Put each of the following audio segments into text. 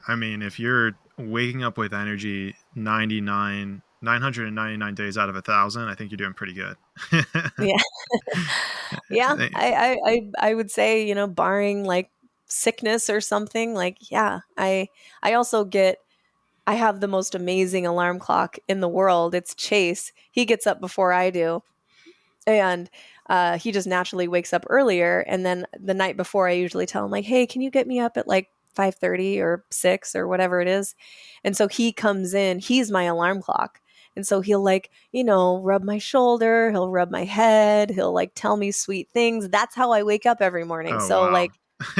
I mean, if you're waking up with energy 999 days out of 1,000, I think you're doing pretty good. Yeah. Yeah. I would say, barring like sickness or something, like, yeah, I also I have the most amazing alarm clock in the world. It's Chase. He gets up before I do. And he just naturally wakes up earlier. And then the night before, I usually tell him, like, hey, can you get me up at like 5:30 or 6 or whatever it is? And so he comes in, he's my alarm clock. And so he'll like, rub my shoulder, he'll rub my head, he'll like tell me sweet things. That's how I wake up every morning. Oh, So, wow. like,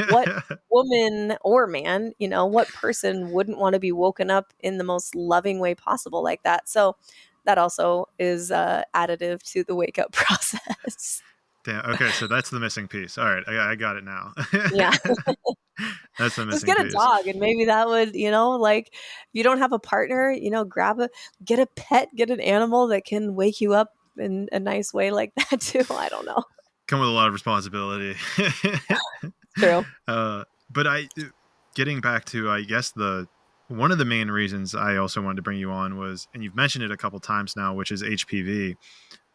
what woman or man, what person wouldn't want to be woken up in the most loving way possible like that? So that also is additive to the wake up process. Damn. Okay, so that's the missing piece. All right, I got it now. Yeah. That's the Just missing get a piece. dog and maybe that would, like if you don't have a partner, get a pet, get an animal that can wake you up in a nice way like that too. I don't know. Come with a lot of responsibility. True. But getting back to, I guess, one of the main reasons I also wanted to bring you on was, and you've mentioned it a couple times now, which is HPV.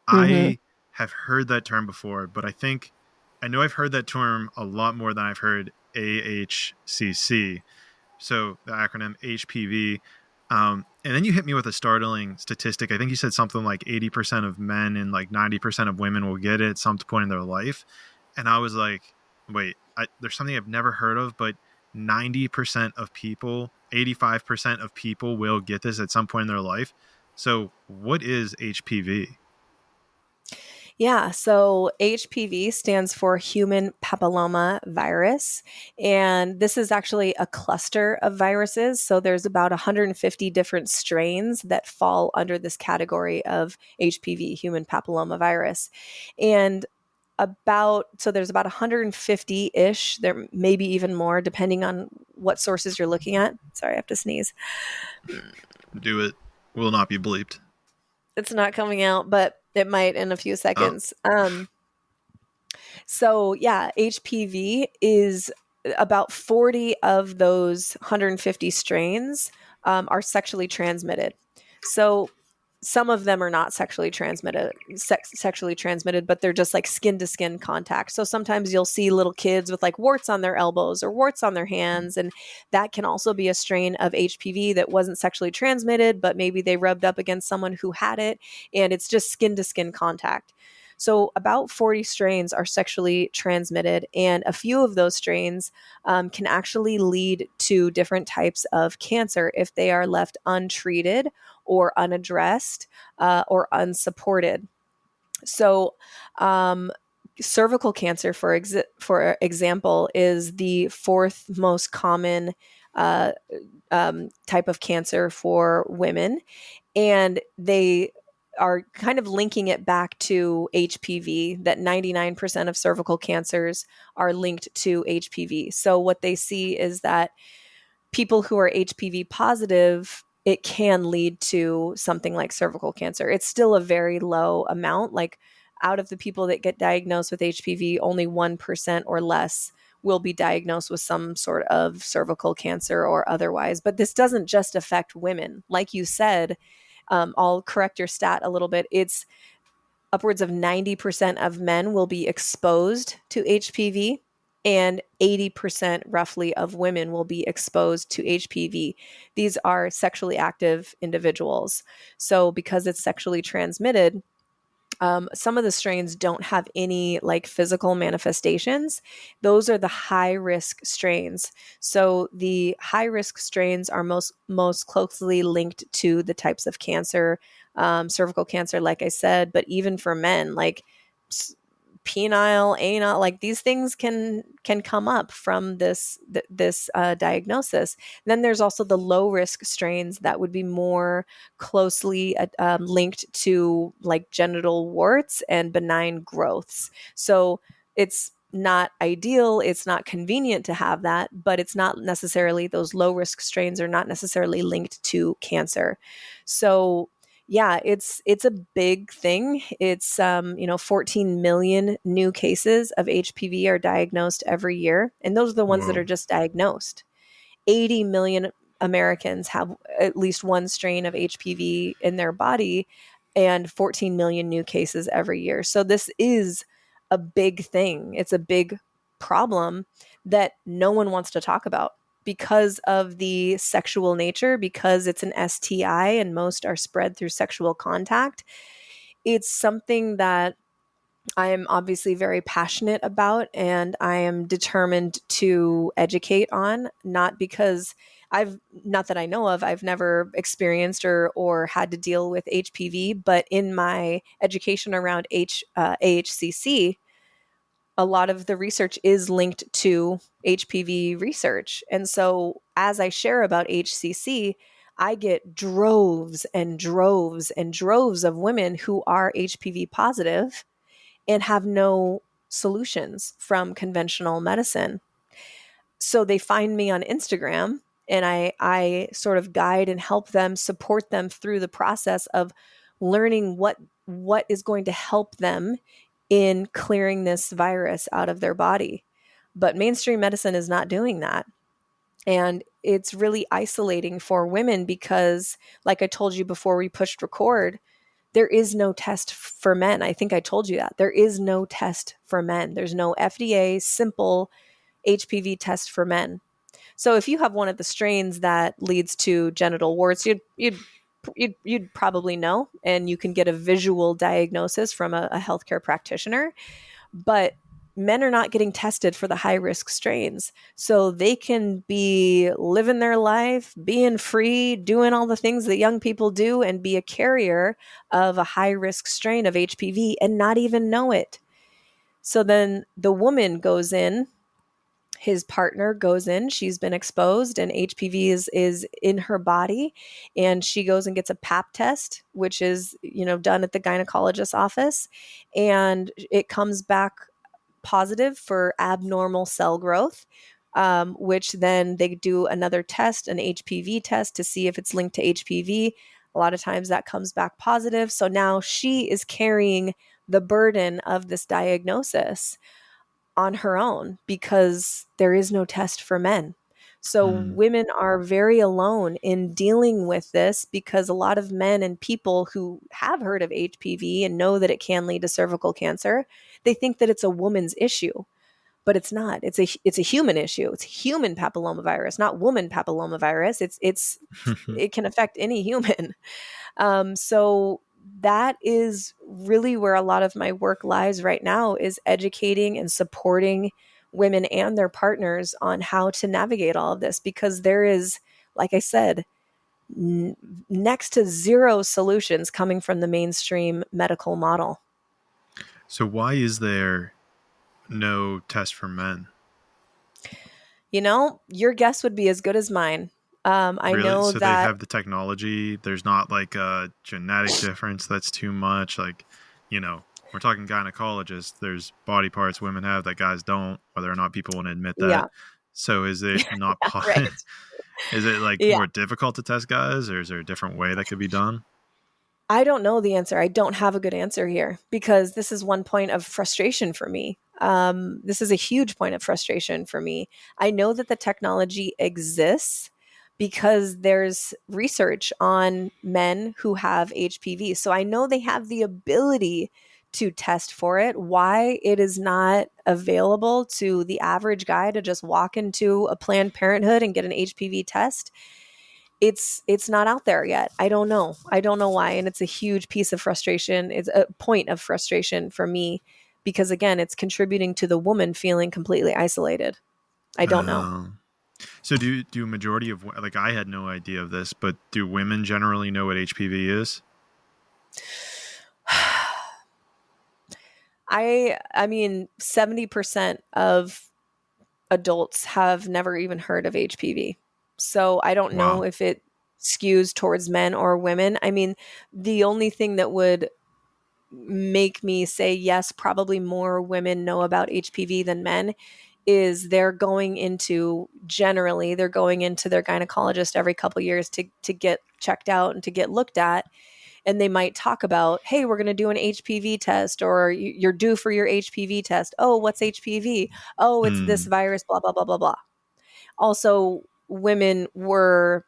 Mm-hmm. I have heard that term before, but I know I've heard that term a lot more than I've heard AHCC. So the acronym HPV. And then you hit me with a startling statistic. I think you said something like 80% of men and like 90% of women will get it at some point in their life. And I was like, wait, there's something I've never heard of, but 90% of people, 85% of people will get this at some point in their life. So what is HPV? Yeah, so HPV stands for Human Papilloma Virus, and this is actually a cluster of viruses. So there's about 150 different strains that fall under this category of HPV, Human Papilloma Virus. And there's about 150-ish, there may be even more depending on what sources you're looking at. Sorry, I have to sneeze. Do it. Will not be bleeped. It's not coming out, but it might in a few Oh, seconds. So yeah, HPV is about 40 of those 150 strains are sexually transmitted. So some of them are not sexually transmitted, but they're just like skin to skin contact. So sometimes you'll see little kids with like warts on their elbows or warts on their hands, and that can also be a strain of HPV that wasn't sexually transmitted, but maybe they rubbed up against someone who had it, and it's just skin to skin contact. So, about 40 strains are sexually transmitted, and a few of those strains can actually lead to different types of cancer if they are left untreated or unaddressed or unsupported. So, cervical cancer, for example, is the fourth most common type of cancer for women, and they are kind of linking it back to HPV, that 99% of cervical cancers are linked to HPV. So what they see is that people who are HPV positive, it can lead to something like cervical cancer. It's still a very low amount. Like, out of the people that get diagnosed with HPV, only 1% or less will be diagnosed with some sort of cervical cancer or otherwise. But this doesn't just affect women. Like you said, I'll correct your stat a little bit. It's upwards of 90% of men will be exposed to HPV, and 80% roughly of women will be exposed to HPV. These are sexually active individuals. So because it's sexually transmitted, some of the strains don't have any like physical manifestations. Those are the high risk strains. So the high risk strains are most closely linked to the types of cancer, cervical cancer, like I said. But even for men, like penile, anal, like these things can come up from this diagnosis. And then there's also the low risk strains that would be more closely linked to like genital warts and benign growths. So it's not ideal, it's not convenient to have that, but it's not necessarily, those low risk strains are not necessarily linked to cancer. So yeah, it's a big thing. It's 14 million new cases of HPV are diagnosed every year, and those are the ones that whoa. are just diagnosed. 80 million Americans have at least one strain of HPV in their body, and 14 million new cases every year. So this is a big thing. It's a big problem that no one wants to talk about because of the sexual nature, because it's an STI and most are spread through sexual contact. It's something that I am obviously very passionate about and I am determined to educate on, not because not that I know of, I've never experienced or had to deal with HPV, but in my education around AHCC, a lot of the research is linked to HPV research. And so as I share about HCC, I get droves and droves and droves of women who are HPV positive and have no solutions from conventional medicine. So they find me on Instagram and I sort of guide and help them, support them through the process of learning what is going to help them in clearing this virus out of their body. But mainstream medicine is not doing that. And it's really isolating for women because, like I told you before we pushed record, there is no test for men. I think I told you that. There is no test for men. There's no FDA simple HPV test for men. So if you have one of the strains that leads to genital warts, you'd probably know, and you can get a visual diagnosis from a healthcare practitioner. But men are not getting tested for the high risk strains. So they can be living their life, being free, doing all the things that young people do, and be a carrier of a high risk strain of HPV and not even know it. So then the woman goes in, his partner goes in, she's been exposed, and HPV is in her body, and she goes and gets a pap test, which is, done at the gynecologist's office, and it comes back positive for abnormal cell growth, which then they do another test, an HPV test, to see if it's linked to HPV. A lot of times that comes back positive. So now she is carrying the burden of this diagnosis on her own because there is no test for men. So women are very alone in dealing with this because a lot of men and people who have heard of HPV and know that it can lead to cervical cancer, they think that it's a woman's issue, but it's not. It's a human issue. It's human papilloma virus, not woman papilloma virus. It can affect any human. So that is really where a lot of my work lies right now, is educating and supporting women and their partners on how to navigate all of this, because there is, like I said, next to zero solutions coming from the mainstream medical model. So why is there no test for men? Your guess would be as good as mine. I Really? know So they that, have the technology. There's not like a genetic difference that's too much. Like, we're talking gynecologists. There's body parts women have that guys don't, whether or not people want to admit that. yeah, So is it not right. is it like Yeah. more difficult to test guys, or is there a different way that could be done? I don't know the answer. I don't have a good answer here because this is one point of frustration for me. This is a huge point of frustration for me. I know that the technology exists because there's research on men who have HPV. So I know they have the ability to test for it. Why it is not available to the average guy to just walk into a Planned Parenthood and get an HPV test, it's not out there yet. I don't know why, and it's a huge piece of frustration. It's a point of frustration for me because, again, it's contributing to the woman feeling completely isolated. I don't know. So do a majority of, like, I had no idea of this, but do women generally know what HPV is? I mean 70% of adults have never even heard of HPV. So I don't know Wow. if it skews towards men or women. I mean, the only thing that would make me say yes, probably more women know about HPV than men, is they're going into their gynecologist every couple years to get checked out and to get looked at. And they might talk about, hey, we're going to do an HPV test, or you're due for your HPV test. Oh, what's HPV? Oh, it's this virus, blah, blah, blah, blah, blah. Also, women were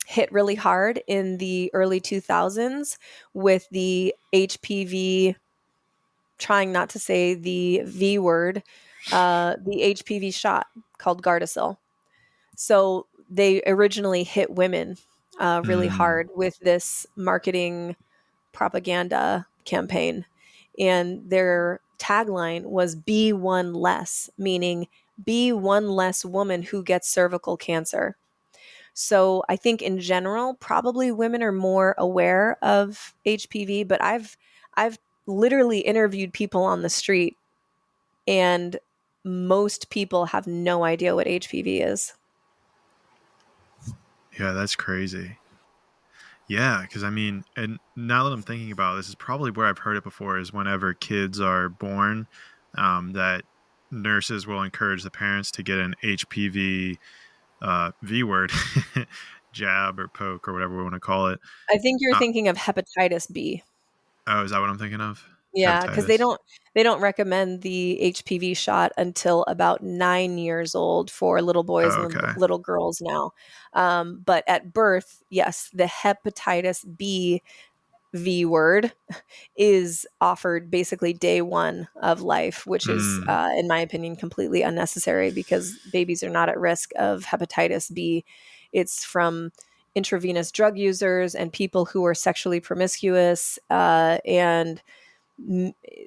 hit really hard in the early 2000s with the HPV, trying not to say the V word, the HPV shot called Gardasil. So they originally hit women really Mm, hard with this marketing propaganda campaign. And their tagline was be one less, meaning be one less woman who gets cervical cancer. So I think in general, probably women are more aware of HPV, but I've literally interviewed people on the street, and most people have no idea what HPV is. yeah, that's crazy. Yeah, because I mean, and now that I'm thinking about it, this is probably where I've heard it before. Is whenever kids are born, that nurses will encourage the parents to get an HPV V word jab or poke or whatever we want to call it. I think you're Uh, thinking of hepatitis B. oh, is that what I'm thinking of? Yeah, because Hepatitis. they don't recommend the HPV shot until about 9 years old for little boys Oh, and okay. little girls now. But at birth, yes, the hepatitis B V word is offered basically day one of life, which is, Mm, in my opinion, completely unnecessary because babies are not at risk of hepatitis B. It's from intravenous drug users and people who are sexually promiscuous, and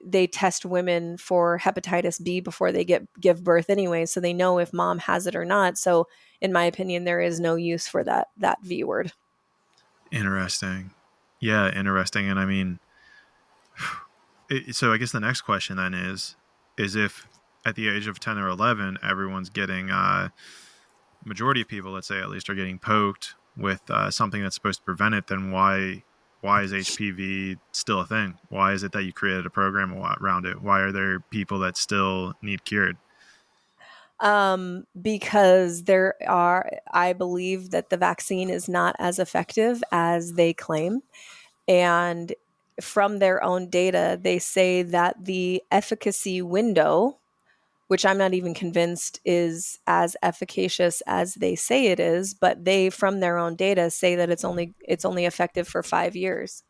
they test women for hepatitis B before they give birth anyway, so they know if mom has it or not. So, in my opinion, there is no use for that V word. interesting. Yeah, interesting. And I mean, so I guess the next question then is if at the age of 10 or 11, everyone's getting majority of people, let's say at least, are getting poked with something that's supposed to prevent it, then why is HPV still a thing? Why is it that you created a program around it? Why are there people that still need cured? Because I believe that the vaccine is not as effective as they claim. And from their own data, they say that the efficacy window, which I'm not even convinced is as efficacious as they say it is, but they, from their own data, say that it's only effective for 5 years.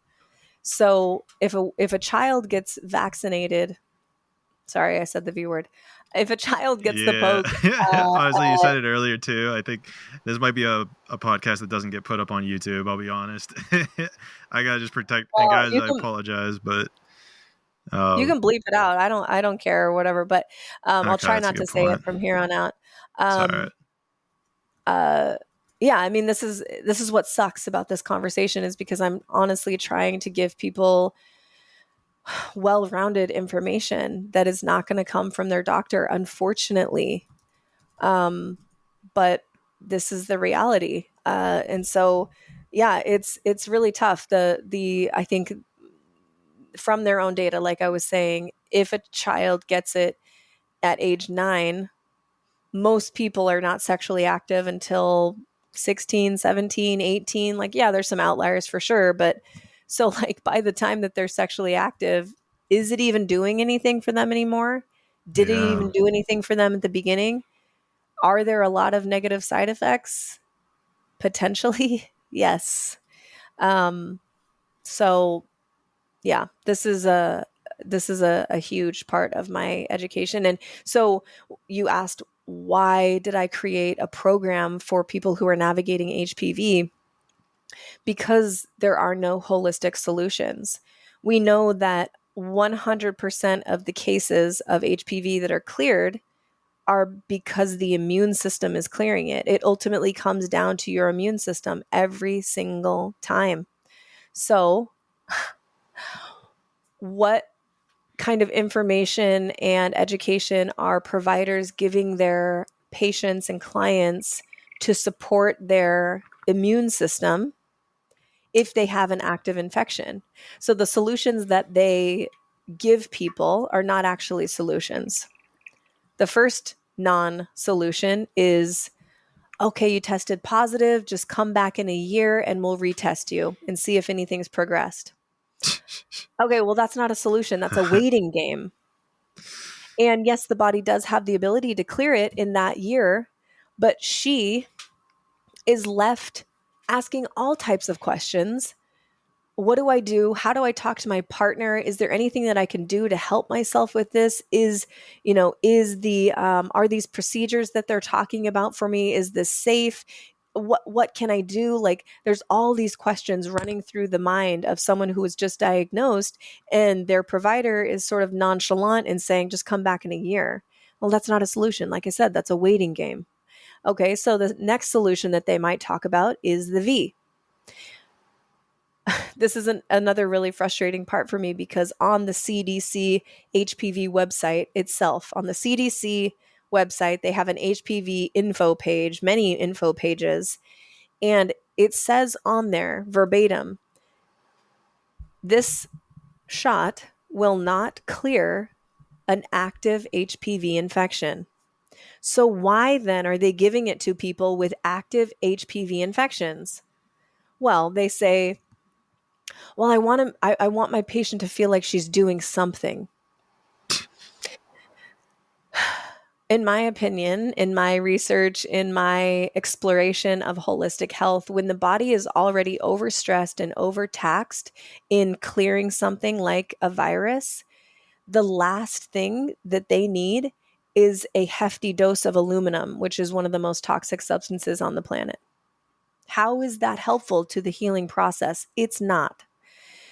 So if a child gets vaccinated, sorry, I said the V word. If a child gets the Yeah, poke, honestly, you said it earlier too. I think this might be a podcast that doesn't get put up on YouTube. I'll be honest. I gotta just protect. And well, guys, I apologize, but you uh, can bleep it out. I don't care or whatever, but I'll okay, try that's a not to good say it point. from here on out. It's all right. Um, uh, yeah, I mean, this is what sucks about this conversation is because I'm honestly trying to give people well-rounded information that is not going to come from their doctor, unfortunately. Um, but this is the reality, and so yeah, it's really tough. The I think from their own data, like I was saying, if a child gets it at age 9, most people are not sexually active until 16, 17, 18. Like, yeah, there's some outliers for sure. But so, like, by the time that they're sexually active, is it even doing anything for them anymore? Did it Yeah, even do anything for them at the beginning? Are there a lot of negative side effects? Potentially, yes. Um, so yeah, this is a huge part of my education. And so you asked, why did I create a program for people who are navigating HPV? Because there are no holistic solutions. We know that 100% of the cases of HPV that are cleared are because the immune system is clearing it. It ultimately comes down to your immune system every single time. So, what kind of information and education are providers giving their patients and clients to support their immune system if they have an active infection? So the solutions that they give people are not actually solutions. The first non solution is, okay, you tested positive, just come back in a year and we'll retest you and see if anything's progressed. Okay, well, that's not a solution. That's a waiting game. And yes, the body does have the ability to clear it in that year, but she is left asking all types of questions. What do I do? How do I talk to my partner? Is there anything that I can do to help myself with this? Are these procedures that they're talking about for me? Is this safe? What can I do? Like, there's all these questions running through the mind of someone who was just diagnosed, and their provider is sort of nonchalant and saying, just come back in a year. Well, that's not a solution. Like I said, that's a waiting game. Okay, so the next solution that they might talk about is the V. This is another really frustrating part for me, because on the CDC HPV website itself, on the CDC website, they have an HPV info page, many info pages, and it says on there verbatim, this shot will not clear an active HPV infection. So why then are they giving it to people with active HPV infections? Well, they say, well, I want my patient to feel like she's doing something. In my opinion, in my research, in my exploration of holistic health, when the body is already overstressed and overtaxed in clearing something like a virus, the last thing that they need is a hefty dose of aluminum, which is one of the most toxic substances on the planet. How is that helpful to the healing process? It's not.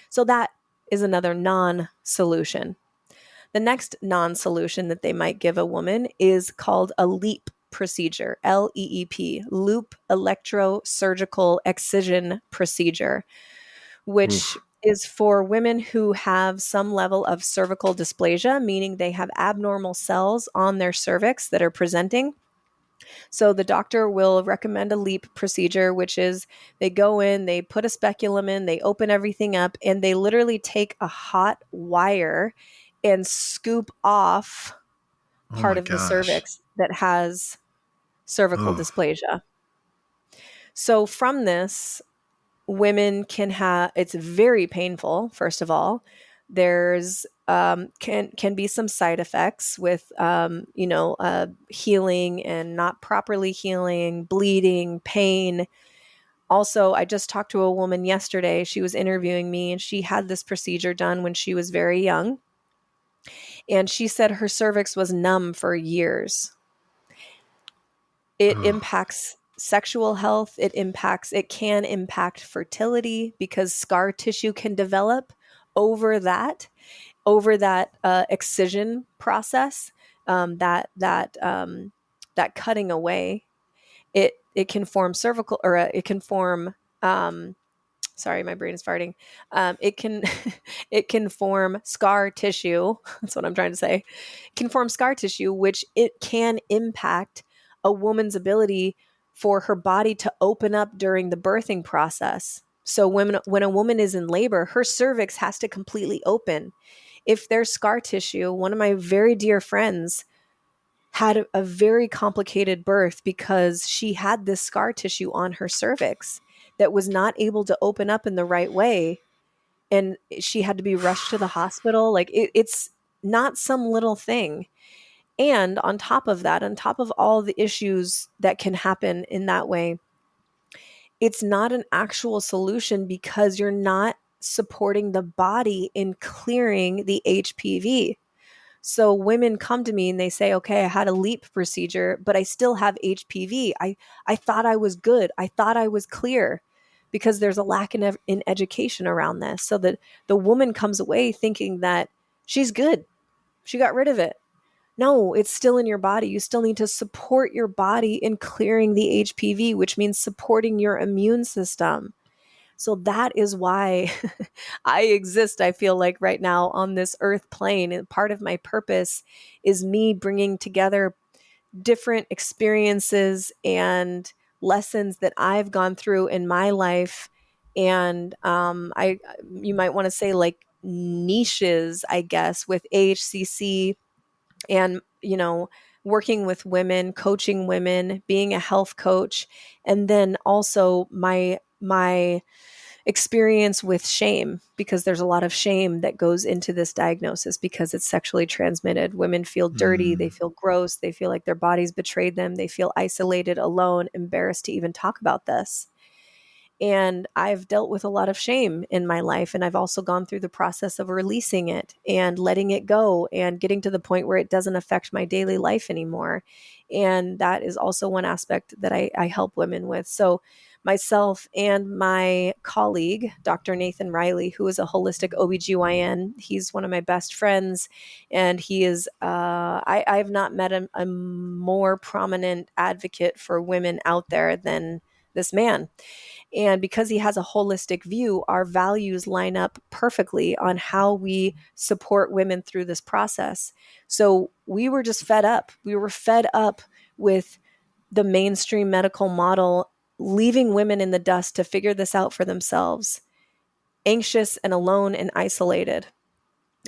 So that is another non-solution. The next non-solution that they might give a woman is called a LEEP procedure, LEEP, loop electrosurgical excision procedure, which Oof. is for women who have some level of cervical dysplasia, meaning they have abnormal cells on their cervix that are presenting. So the doctor will recommend a LEEP procedure, which is they go in, they put a speculum in, they open everything up, and they literally take a hot wire and scoop off Oh part my of the gosh. cervix that has cervical Oh. dysplasia. So from this, women can have, it's very painful, first of all. There's can be some side effects with healing and not properly healing, bleeding, pain. Also, I just talked to a woman yesterday. She was interviewing me, and she had this procedure done when she was very young, and she said her cervix was numb for years. It Oh. impacts sexual health. It can impact fertility, because scar tissue can develop over that excision process, that cutting away. It can form cervical, or it can form. Sorry, my brain is farting. It can it can form scar tissue. That's what I'm trying to say. It can form scar tissue, which it can impact a woman's ability for her body to open up during the birthing process. So when a woman is in labor, her cervix has to completely open. If there's scar tissue, one of my very dear friends had a very complicated birth because she had this scar tissue on her cervix that was not able to open up in the right way. And she had to be rushed to the hospital. Like, it's not some little thing. And on top of that, on top of all the issues that can happen in that way, it's not an actual solution, because you're not supporting the body in clearing the HPV. So women come to me and they say, okay, I had a LEEP procedure, but I still have HPV. I thought I was good. I thought I was clear, because there's a lack in education around this. So that the woman comes away thinking that she's good. She got rid of it. No, it's still in your body. You still need to support your body in clearing the HPV, which means supporting your immune system. So that is why I exist, I feel like, right now on this earth plane. And part of my purpose is me bringing together different experiences and lessons that I've gone through in my life. And you might want to say, like, niches, I guess, with AHCC, and, working with women, coaching women, being a health coach, and then also my experience with shame, because there's a lot of shame that goes into this diagnosis because it's sexually transmitted. Women feel dirty, they Mm. feel gross, they feel like their bodies betrayed them, they feel isolated, alone, embarrassed to even talk about this. And I've dealt with a lot of shame in my life. And I've also gone through the process of releasing it and letting it go and getting to the point where it doesn't affect my daily life anymore. And that is also one aspect that I help women with. So, myself and my colleague, Dr. Nathan Riley, who is a holistic OBGYN, he's one of my best friends. And he is, I've not met a more prominent advocate for women out there than this man. And because he has a holistic view, our values line up perfectly on how we support women through this process. So we were just fed up. We were fed up with the mainstream medical model leaving women in the dust to figure this out for themselves, anxious and alone and isolated.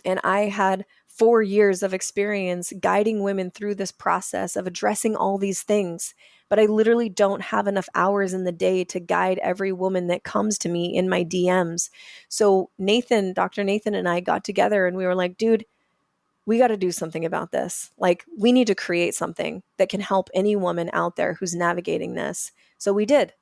And I had 4 years of experience guiding women through this process of addressing all these things. But I literally don't have enough hours in the day to guide every woman that comes to me in my DMs. So Nathan, Dr. Nathan and I got together and we were like, dude, we got to do something about this. Like, we need to create something that can help any woman out there who's navigating this. So we did.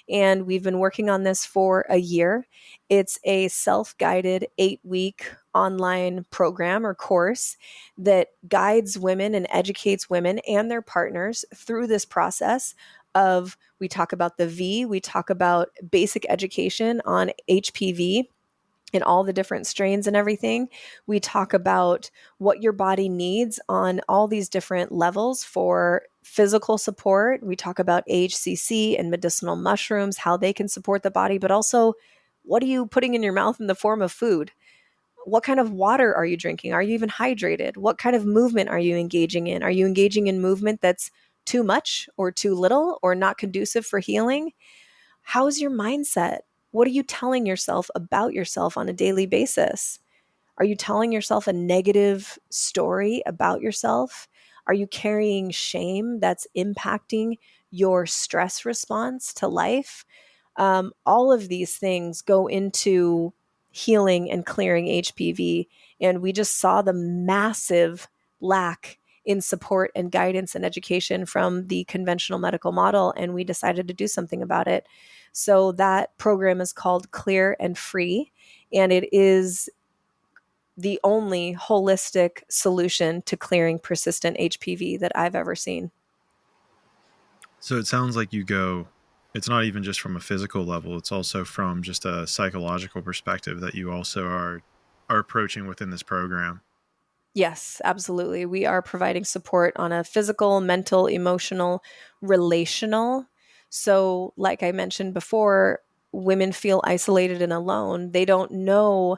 And we've been working on this for a year. It's a self-guided 8-week online program or course that guides women and educates women and their partners through this process of, we talk about the V, we talk about basic education on HPV and all the different strains and everything. We talk about what your body needs on all these different levels for physical support. We talk about AHCC and medicinal mushrooms, how they can support the body, but also, what are you putting in your mouth in the form of food? What kind of water are you drinking? Are you even hydrated? What kind of movement are you engaging in? Are you engaging in movement that's too much or too little or not conducive for healing? How's your mindset? What are you telling yourself about yourself on a daily basis? Are you telling yourself a negative story about yourself? Are you carrying shame that's impacting your stress response to life? All of these things go into healing and clearing HPV. And we just saw the massive lack in support and guidance and education from the conventional medical model. And we decided to do something about it. So that program is called Clear and Free. And it is the only holistic solution to clearing persistent HPV that I've ever seen. So it sounds like it's not even just from a physical level, it's also from just a psychological perspective that you also are approaching within this program. Yes, absolutely. We are providing support on a physical, mental, emotional, relational. So, like I mentioned before, women feel isolated and alone. They don't know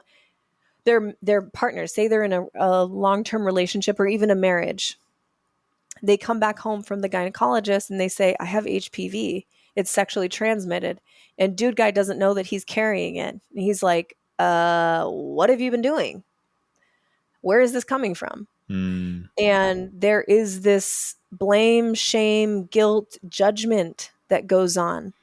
their partners. Say they're in a long-term relationship or even a marriage. They come back home from the gynecologist and they say, I have HPV. It's sexually transmitted. And dude guy doesn't know that he's carrying it. And he's like, what have you been doing? Where is this coming from? Mm, And there is this blame, shame, guilt, judgment that goes on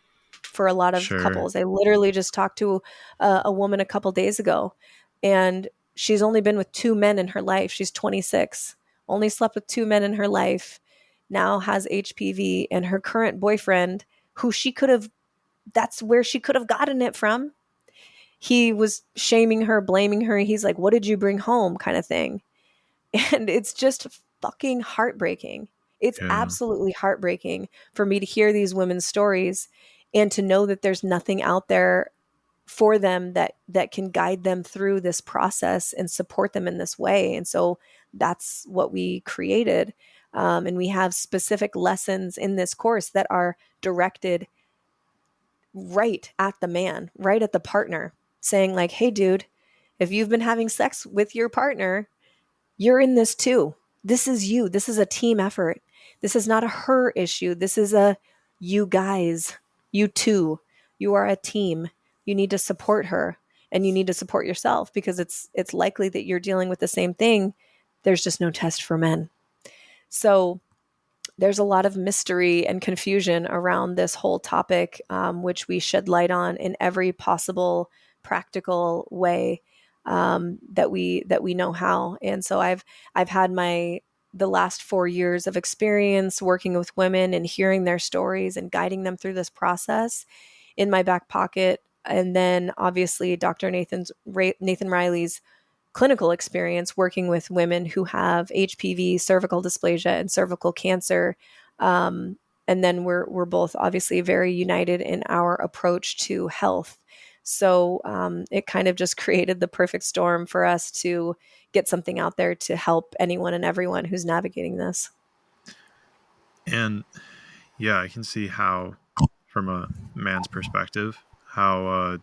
for a lot of sure. couples. I literally just talked to a woman a couple days ago, and she's only been with 2 men in her life. She's 26, only slept with 2 men in her life, now has HPV, and her current boyfriend, who she could have, that's where she could have gotten it from. He was shaming her, blaming her. He's like, what did you bring home? Kind of thing. And it's just fucking heartbreaking. It's Yeah. absolutely heartbreaking for me to hear these women's stories and to know that there's nothing out there for them that can guide them through this process and support them in this way. And so that's what we created. And we have specific lessons in this course that are directed right at the man, right at the partner, saying like, hey, dude, if you've been having sex with your partner, you're in this too. This is you. This is a team effort. This is not a her issue. This is a you guys, you two. You are a team. You need to support her and you need to support yourself because it's likely that you're dealing with the same thing. There's just no test for men. So there's a lot of mystery and confusion around this whole topic, which we shed light on in every possible practical way that we know how. And so I've had the last 4 years of experience working with women and hearing their stories and guiding them through this process. in my back pocket. And then obviously Nathan Riley's clinical experience working with women who have HPV, cervical dysplasia, and cervical cancer. Um, and then we're both obviously very united in our approach to health. So it kind of just created the perfect storm for us to get something out there to help anyone and everyone who's navigating this. And yeah, I can see how, from a man's perspective, how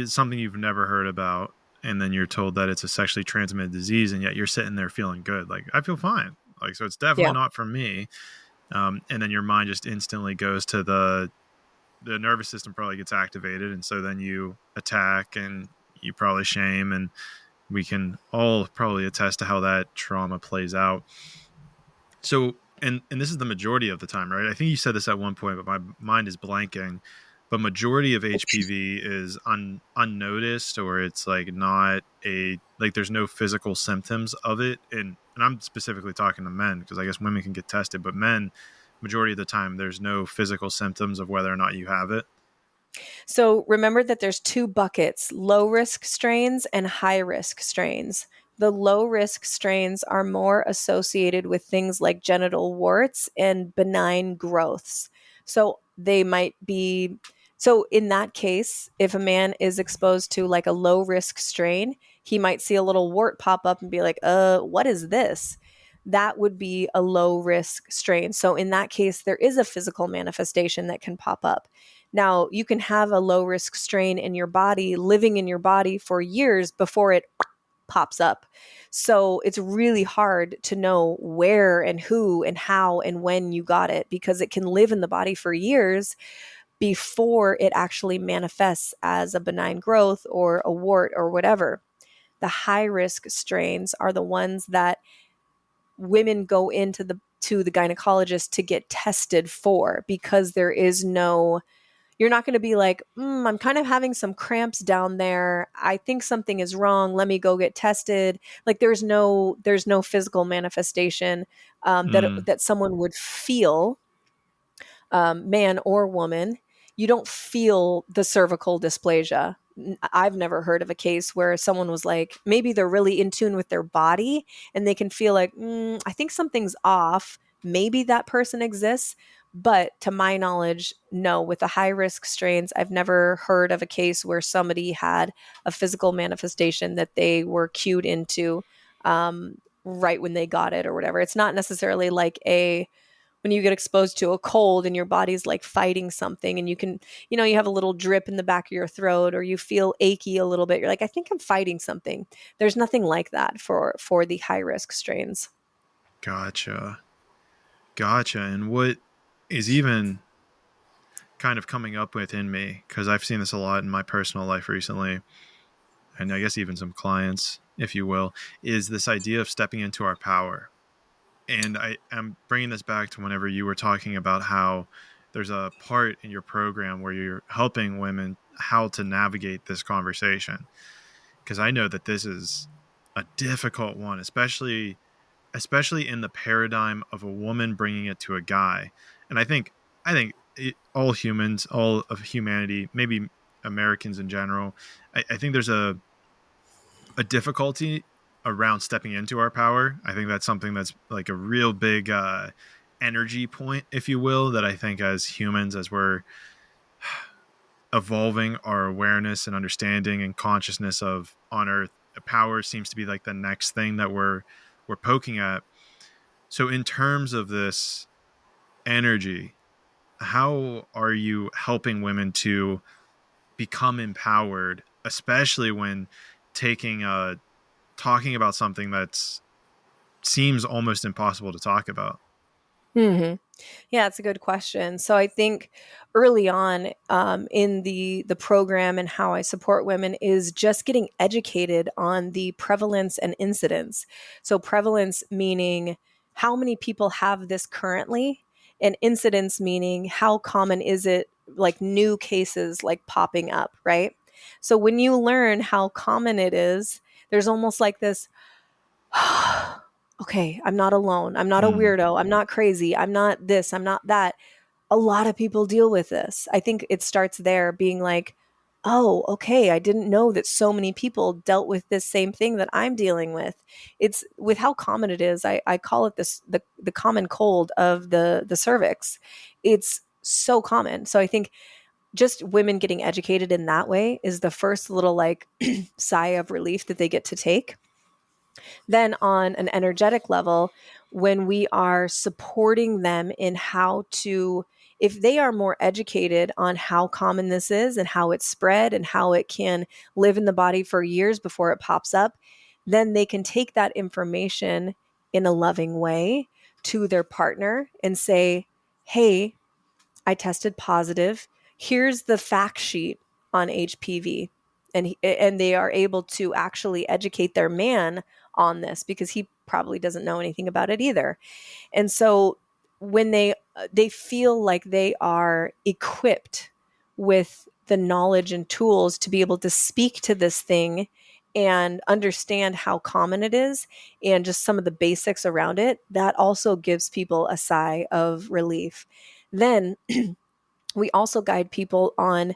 something you've never heard about, and then you're told that it's a sexually transmitted disease, and yet you're sitting there feeling good. Like, I feel fine. Like, so it's definitely Yeah. not from me. And then your mind just instantly goes to the nervous system probably gets activated, and so then you attack and you probably shame, and we can all probably attest to how that trauma plays out. So, and this is the majority of the time, right? I think you said this at one point, but my mind is blanking. But majority of HPV is unnoticed, or it's like not a like there's no physical symptoms of it. And I'm specifically talking to men because I guess women can get tested, but men, majority of the time, there's no physical symptoms of whether or not you have it. So remember that there's two buckets, low risk strains and high risk strains. The low risk strains are more associated with things like genital warts and benign growths. So they might be, so in that case, if a man is exposed to like a low risk strain, he might see a little wart pop up and be like, what is this? That would be a low risk strain. So in that case, there is a physical manifestation that can pop up. Now, you can have a low risk strain in your body, living in your body for years before it pops up. So it's really hard to know where and who and how and when you got it because it can live in the body for years before it actually manifests as a benign growth or a wart or whatever. The high risk strains are the ones that women go into the gynecologist to get tested for because there is no, you're not going to be like, I'm kind of having some cramps down there. I think something is wrong. Let me go get tested. Like there's no physical manifestation Mm, that someone would feel, man or woman. You don't feel the cervical dysplasia. I've never heard of a case where someone was like, maybe they're really in tune with their body and they can feel like, I think something's off. Maybe that person exists. But to my knowledge, no, with the high risk strains, I've never heard of a case where somebody had a physical manifestation that they were cued into right when they got it or whatever. It's not necessarily like when you get exposed to a cold and your body's like fighting something and you can, you have a little drip in the back of your throat or you feel achy a little bit. You're like, I think I'm fighting something. There's nothing like that for the high risk strains. gotcha. Gotcha. And what is even kind of coming up within me, because I've seen this a lot in my personal life recently, and I guess even some clients, if you will, is this idea of stepping into our power. And I am bringing this back to whenever you were talking about how there's a part in your program where you're helping women how to navigate this conversation. Because I know that this is a difficult one, especially in the paradigm of a woman bringing it to a guy. And I think all humans, all of humanity, maybe Americans in general, I think there's a difficulty around stepping into our power. I think that's something that's like a real big energy point, if you will, that I think as humans, as we're evolving our awareness and understanding and consciousness of on Earth, power seems to be like the next thing that we're poking at. So in terms of this energy, how are you helping women to become empowered, especially when taking talking about something that's seems almost impossible to talk about? hmm Yeah, it's a good question. So I think early on in the program and how I support women is just getting educated on the prevalence and incidence. So prevalence meaning how many people have this currently, and incidence meaning how common is it, like new cases like popping up, right? So when you learn how common it is, there's almost like this okay, I'm not alone. I'm not a Mm, weirdo. I'm not crazy. I'm not this. I'm not that. a lot of people deal with this. I think it starts there, being like, oh, okay, I didn't know that so many people dealt with this same thing that I'm dealing with. It's with how common it is. I call it the common cold of the cervix. It's so common. So I think just women getting educated in that way is the first little like sigh of relief that they get to take. Then, on an energetic level, when we are supporting them in how to, if they are more educated on how common this is and how it's spread and how it can live in the body for years before it pops up, then they can take that information in a loving way to their partner and say, hey, I tested positive. Here's the fact sheet on HPV. And they are able to actually educate their man on this, because he probably doesn't know anything about it either. And so when they feel like they are equipped with the knowledge and tools to be able to speak to this thing and understand how common it is and just some of the basics around it, that also gives people a sigh of relief. Then we also guide people on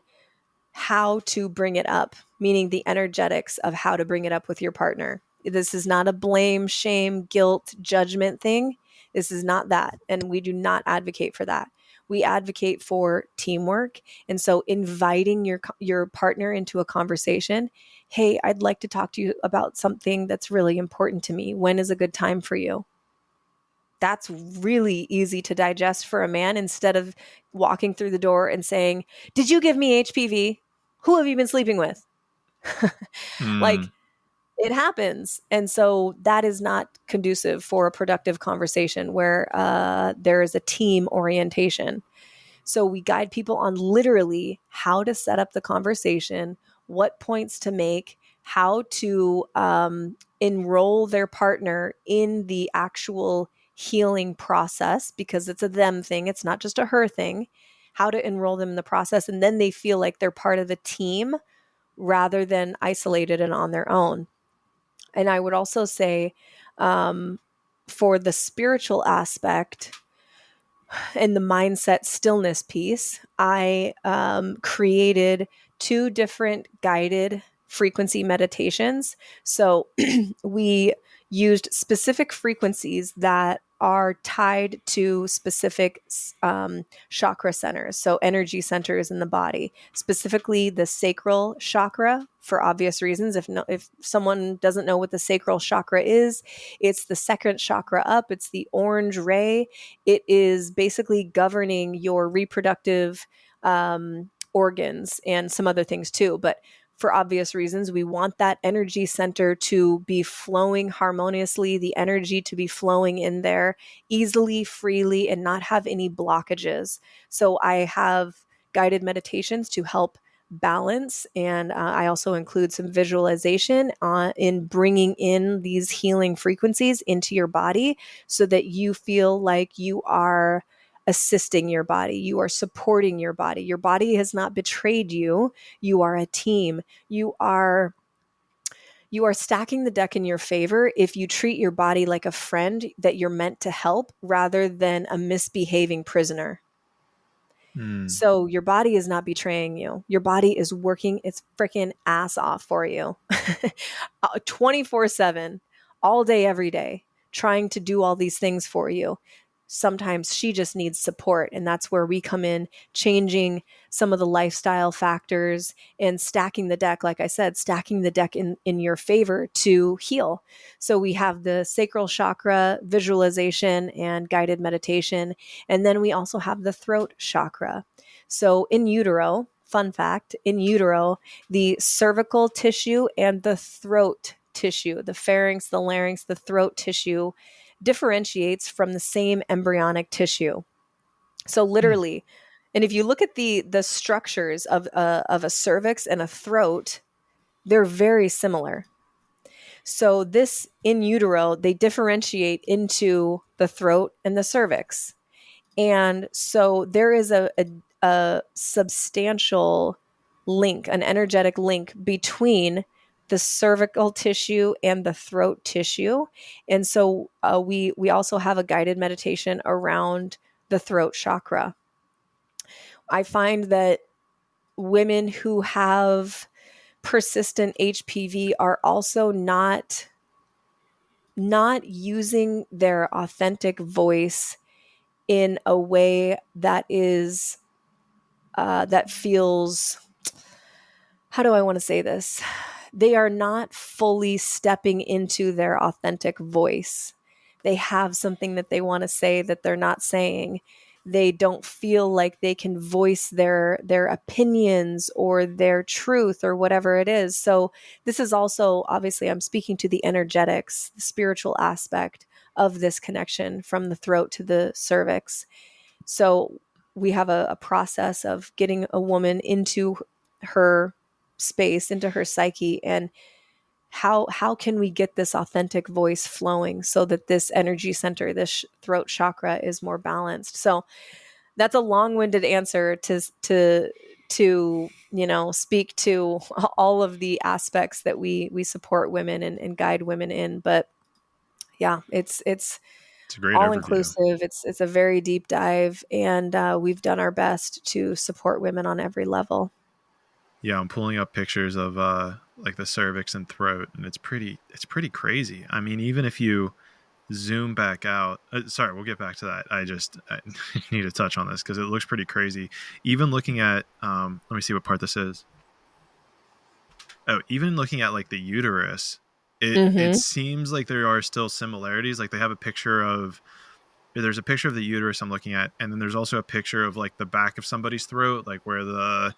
how to bring it up, meaning the energetics of how to bring it up with your partner. This is not a blame, shame, guilt, judgment thing. This is not that. And we do not advocate for that. We advocate for teamwork. And so inviting your partner into a conversation, hey, I'd like to talk to you about something that's really important to me. When is a good time for you? That's really easy to digest for a man, instead of walking through the door and saying, did you give me HPV? Who have you been sleeping with? Mm. Like, it happens. And so that is not conducive for a productive conversation where there is a team orientation. So we guide people on literally how to set up the conversation, what points to make, how to enroll their partner in the actual healing process, because it's a them thing. It's not just a her thing. How to enroll them in the process. And then they feel like they're part of the team rather than isolated and on their own. And I would also say, for the spiritual aspect, in the mindset stillness piece, I created 2 different guided frequency meditations. So we used specific frequencies that are tied to specific chakra centers, so energy centers in the body, specifically the sacral chakra, for obvious reasons. If someone doesn't know what the sacral chakra is, it's the second chakra up. It's the orange ray. It is basically governing your reproductive organs and some other things too. But for obvious reasons, we want that energy center to be flowing harmoniously, the energy to be flowing in there easily, freely, and not have any blockages. So I have guided meditations to help balance. And I also include some visualization in bringing in these healing frequencies into your body so that you feel like you are assisting your body. You are supporting your body. Your body has not betrayed you. You are a team. You are stacking the deck in your favor if you treat your body like a friend that you're meant to help rather than a misbehaving prisoner. Mm. So your body is not betraying you. Your body is working its freaking ass off for you 24/7, all day, every day, trying to do all these things for you. Sometimes she just needs support. And that's where we come in, changing some of the lifestyle factors and stacking the deck. Like I said, stacking the deck in your favor to heal. So we have the sacral chakra visualization and guided meditation. And then we also have the throat chakra. So in utero, fun fact, in utero, the cervical tissue and the throat tissue, the pharynx, the larynx, the throat tissue differentiates from the same embryonic tissue. So Mm. literally, and if you look at the structures of a cervix and a throat, they're very similar. So this in utero, they differentiate into the throat and the cervix. And so there is a substantial link, an energetic link between the cervical tissue and the throat tissue. And so we also have a guided meditation around the throat chakra. I find that women who have persistent HPV are also not using their authentic voice in a way that is that feels, how do I want to say this? They are not fully stepping into their authentic voice. They have something that they want to say that they're not saying. They don't feel like they can voice their opinions or their truth or whatever it is. So this is also, obviously, I'm speaking to the energetics, the spiritual aspect of this connection from the throat to the cervix. So we have a process of getting a woman into her space, into her psyche, and how can we get this authentic voice flowing so that this energy center, this throat chakra, is more balanced. So that's a long-winded answer to speak to all of the aspects that we support women and guide women in. But yeah, it's It's a great all overview. inclusive. It's a very deep dive, and we've done our best to support women on every level. Yeah, I'm pulling up pictures of like the cervix and throat, and it's pretty crazy. I mean, even if you zoom back out, sorry, we'll get back to that. I need to touch on this because it looks pretty crazy. Even looking at let me see what part this is. Oh, even looking at like the uterus, it Mm-hmm. seems like there are still similarities. Like they have a picture of there's a picture of the uterus I'm looking at, and then there's also a picture of like the back of somebody's throat, like where the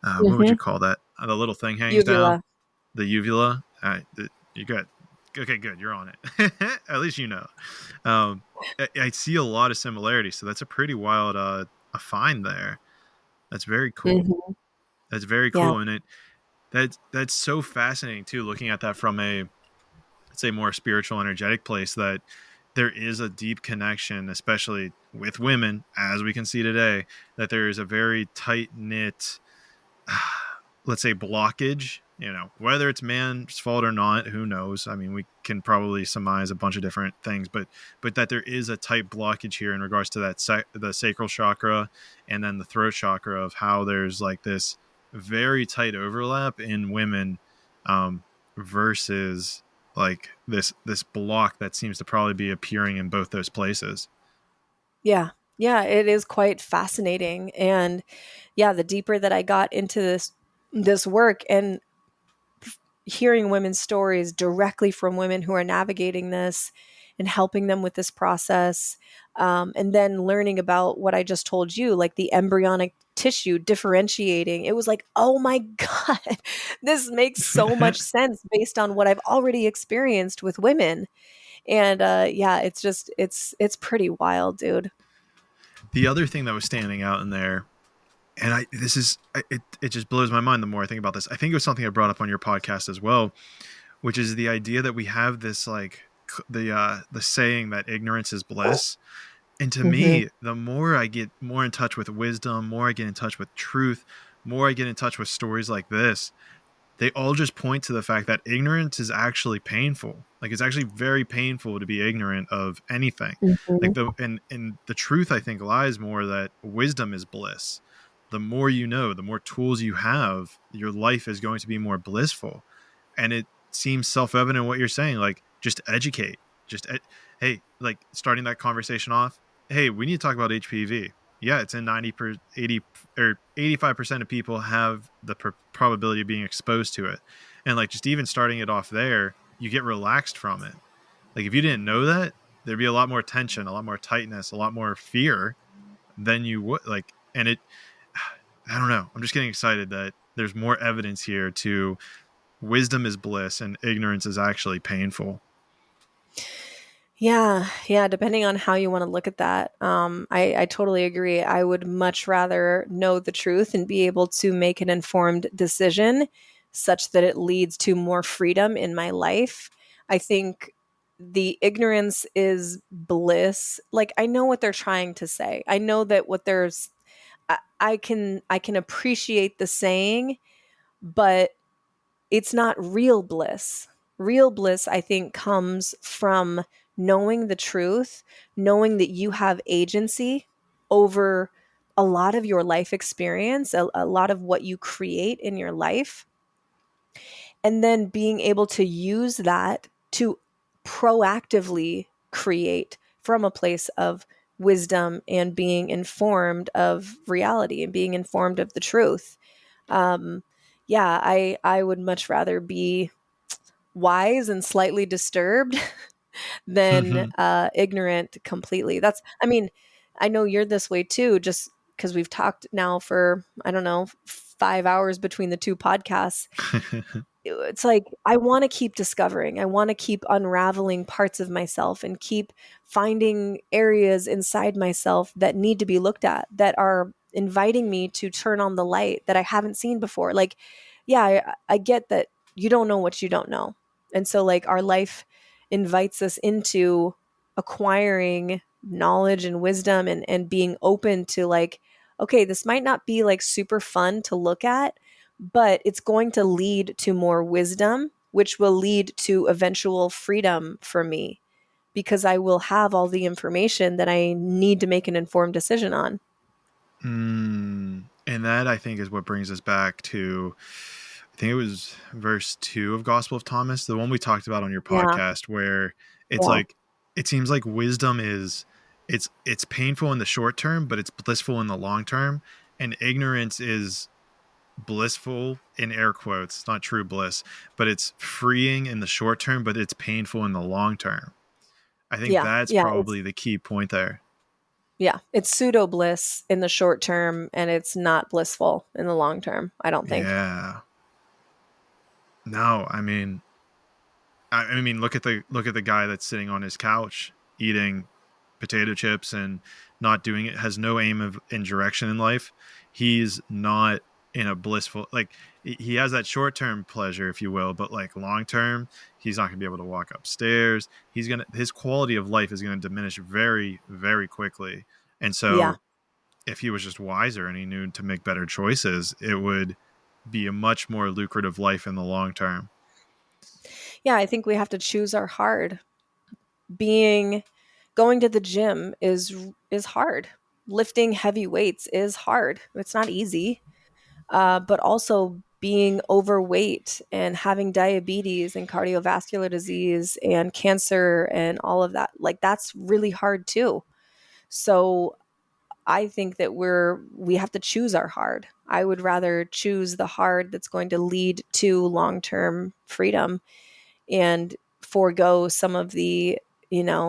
what would Mm-hmm. you call that? The little thing hangs down, Uvula. the uvula. You good? Okay, good. You're on it. At least you know. I see a lot of similarities, so that's a pretty wild a find there. That's very cool. Mm-hmm. That's very Yeah. cool, and that's so fascinating too. Looking at that from a, let's say, more spiritual, energetic place, that there is a deep connection, especially with women, as we can see today, that there is a very tight knit let's say blockage, whether it's man's fault or not, who knows. I mean, we can probably surmise a bunch of different things, but that there is a tight blockage here in regards to that the sacral chakra and then the throat chakra, of how there's like this very tight overlap in women, versus like this block that seems to probably be appearing in both those places. Yeah. Yeah, it is quite fascinating. And yeah, the deeper that I got into this work and hearing women's stories directly from women who are navigating this and helping them with this process, and then learning about what I just told you, like the embryonic tissue differentiating, it was like, oh my God, this makes so much sense based on what I've already experienced with women. And yeah, it's pretty wild, dude. The other thing that was standing out in there, and it just blows my mind the more I think about this. I think it was something I brought up on your podcast as well, which is the idea that we have this like the saying that ignorance is bliss. And to Hmm. me, the more I get more in touch with wisdom, more I get in touch with truth, more I get in touch with stories like this, they all just point to the fact that ignorance is actually painful. Like it's actually very painful to be ignorant of anything. Like Hmm. and the truth, I think, lies more that wisdom is bliss. The more you know, the more tools you have, your life is going to be more blissful. And it seems self-evident what you're saying. Like just educate. Hey, like starting that conversation off. Hey, we need to talk about HPV. Yeah, it's in 80 or 85% of people have the probability of being exposed to it. And like just even starting it off there, you get relaxed from it. Like if you didn't know that, there'd be a lot more tension, a lot more tightness, a lot more fear than you would like. And it, I don't know. I'm just getting excited that there's more evidence here to wisdom is bliss and ignorance is actually painful. Yeah, yeah, depending on how you want to look at that. I totally agree. I would much rather know the truth and be able to make an informed decision such that it leads to more freedom in my life. I think the ignorance is bliss. Like I know what they're trying to say. I know that what there's I can appreciate the saying, but it's not real bliss. Real bliss, I think, comes from knowing the truth, knowing that you have agency over a lot of your life experience, a lot of what you create in your life, and then being able to use that to proactively create from a place of wisdom and being informed of reality and being informed of the truth. Um, yeah, I would much rather be wise and slightly disturbed than ignorant completely. That's, I mean, I know you're this way too, just because we've talked now for, I don't know, 5 hours between the two podcasts. It's like I want to keep discovering. I want to keep unraveling parts of myself and keep finding areas inside myself that need to be looked at, that are inviting me to turn on the light that I haven't seen before. Like, yeah, I get that you don't know what you don't know. And so, like, our life invites us into acquiring knowledge and wisdom and being open to, like, okay, this might not be like super fun to look at, but it's going to lead to more wisdom, which will lead to eventual freedom for me because I will have all the information that I need to make an informed decision on. And that, I think, is what brings us back to, I think it was verse 2 of Gospel of Thomas, the one we talked about on your Yeah. podcast, where it's Yeah. like, it seems like wisdom is, it's painful in the short term, but it's blissful in the long term. And ignorance is blissful in air quotes. It's not true bliss, but it's freeing in the short term, but it's painful in the long term. I think Yeah. that's Yeah. It's, probably the key point there. yeah. It's pseudo bliss in the short term and it's not blissful in the long term, I don't think. Yeah. No, I mean, look at the guy that's sitting on his couch eating potato chips and not doing it, has no aim of in direction in life. He's not in a blissful, like, he has that short term pleasure, if you will, but like long term, he's not gonna be able to walk upstairs. His quality of life is gonna diminish very, very quickly. And Yeah. so, if he was just wiser and he knew to make better choices, it would be a much more lucrative life in the long term. Yeah. I think we have to choose our hard. Being Going to the gym is hard. Lifting heavy weights is hard. It's not easy. But also being overweight and having diabetes and cardiovascular disease and cancer and all of that, like, that's really hard too. So I think that we have to choose our hard. I would rather choose the hard that's going to lead to long-term freedom and forego some of the,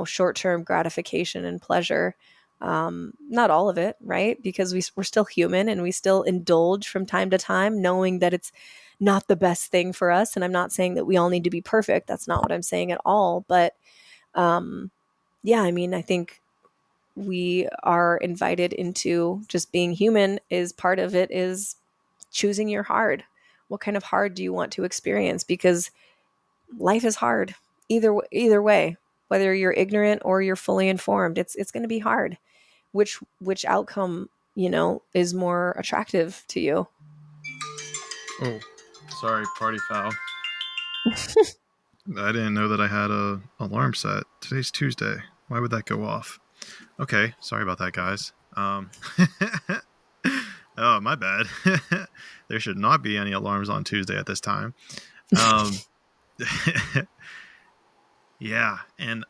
short-term gratification and pleasure. Not all of it, right? Because we're still human and we still indulge from time to time, knowing that it's not the best thing for us. And I'm not saying that we all need to be perfect. That's not what I'm saying at all. But um, yeah, I mean, I think we are invited into just being human. Is part of it is choosing your hard. What kind of hard do you want to experience? Because life is hard either way, whether you're ignorant or you're fully informed. It's going to be hard. Which outcome, is more attractive to you? Oh, sorry, party foul. I didn't know that I had a alarm set. Today's Tuesday. Why would that go off? Okay, sorry about that, guys. Oh, my bad. There should not be any alarms on Tuesday at this time. Um, yeah, and